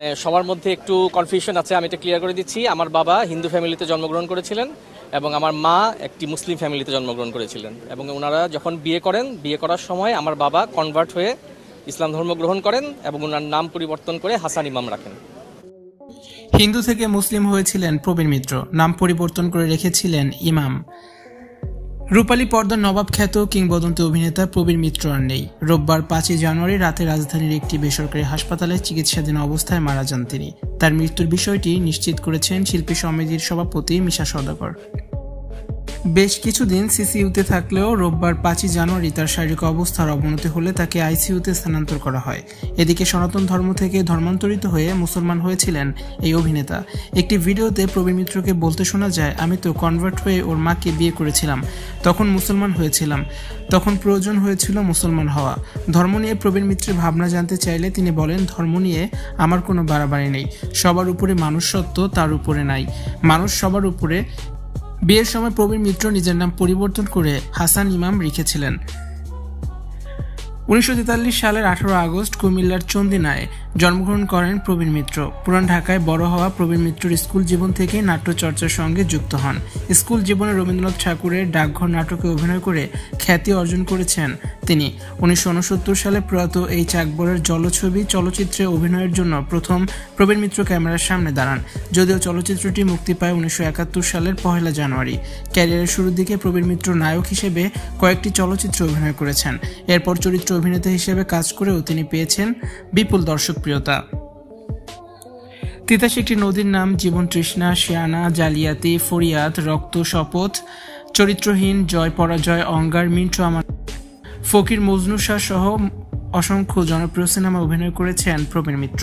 সবার মধ্যে একটু কনফিউশন আছে, আমি এটা ক্লিয়ার করে দিচ্ছি। আমার বাবা হিন্দু ফ্যামিলিতে জন্মগ্রহণ করেছিলেন এবং আমার মা একটি মুসলিম ফ্যামিলিতে জন্মগ্রহণ করেছিলেন, এবং ওনারা যখন বিয়ে করেন, বিয়ে করার সময় আমার বাবা কনভার্ট হয়ে ইসলাম ধর্ম গ্রহণ করেন এবং ওনার নাম পরিবর্তন করে হাসান ইমাম রাখেন। হিন্দু থেকে মুসলিম হয়েছিলেন প্রবীর মিত্র, নাম পরিবর্তন করে রেখেছিলেন ইমাম। রূপালী পর্দার নবাব খ্যাত কিংবদন্তি অভিনেতা প্রবীর মিত্র আর নেই। রোববার 5 জানুয়ারি রাতে রাজধানীর একটি বেসরকারি হাসপাতালে চিকিৎসাধীন অবস্থায় মারা যান তিনি। তার মৃত্যুর বিষয়টি নিশ্চিত করেছেন শিল্পী সমিতির সভাপতি মিশা সওদাগর। বেশ কিছুদিন সিসিইউতে থাকলেও রোববার 5 জানুয়ারি তার শারীরিক অবস্থার অবনতি হলে তাকে আইসিইউতে স্থানান্তর করা হয়। এদিকে সনাতন ধর্ম থেকে ধর্মান্তরিত হয়ে মুসলমান হয়েছিলেন এই অভিনেতা। একটি ভিডিওতে প্রবীর মিত্রকে বলতে শোনা যায়, আমি তো কনভার্ট হয়ে ওর মাকে বিয়ে করেছিলাম, তখন মুসলমান হয়েছিলাম, তখন প্রয়োজন হয়েছিল মুসলমান হওয়া। ধর্ম নিয়ে প্রবীর মিত্রের ভাবনা জানতে চাইলে তিনি বলেন, ধর্ম নিয়ে আমার কোনো বাড়াবাড়ি নেই, সবার উপরে মানুষ সত্য, তার উপরে নাই, মানুষ সবার উপরে। বিয়ের সময় প্রবীর মিত্র নিজের নাম পরিবর্তন করে হাসান ইমাম রেখেছিলেন। 1943 সালের 18 আগস্ট কুমিল্লার চন্দিনায় জন্মগ্রহণ করেন প্রবীর মিত্র। পুরান ঢাকায় বড় হওয়া প্রবীর মিত্র স্কুল জীবন থেকে নাট্যচর্চার সঙ্গে যুক্ত হন। স্কুল জীবনে রবীন্দ্রনাথ ঠাকুরের ডাকঘর নাটকে অভিনয় করে খ্যাতি অর্জন করেছেন তিনি। 1969 সালে প্রয়াত এই চাকবরের জলছবি চলচ্চিত্রে অভিনয়ের জন্য প্রথম প্রবীর মিত্র ক্যামেরার সামনে দাঁড়ান, যদিও চলচ্চিত্রটি মুক্তি পায় 1971 সালের 1 জানুয়ারি। ক্যারিয়ারের শুরুর দিকে প্রবীর মিত্র নায়ক হিসেবে কয়েকটি চলচ্চিত্রে অভিনয় করেছেন। এরপর চরিত্র অভিনেতা হিসেবে কাজ করেও তিনি পেয়েছেন বিপুল দর্শকপ্রিয়তা। তিতাস একটি নদীর নাম, জীবন তৃষ্ণা, শিয়ানা, জালিয়াতি, ফরিয়াদ, রক্ত, শপথ, চরিত্রহীন, জয় পরাজয়, অঙ্গার, মিন্টু আমার, ফকির, মজনু শাহ সহ অসংখ্য জনপ্রিয় সিনেমা অভিনয় করেছেন প্রবীর মিত্র।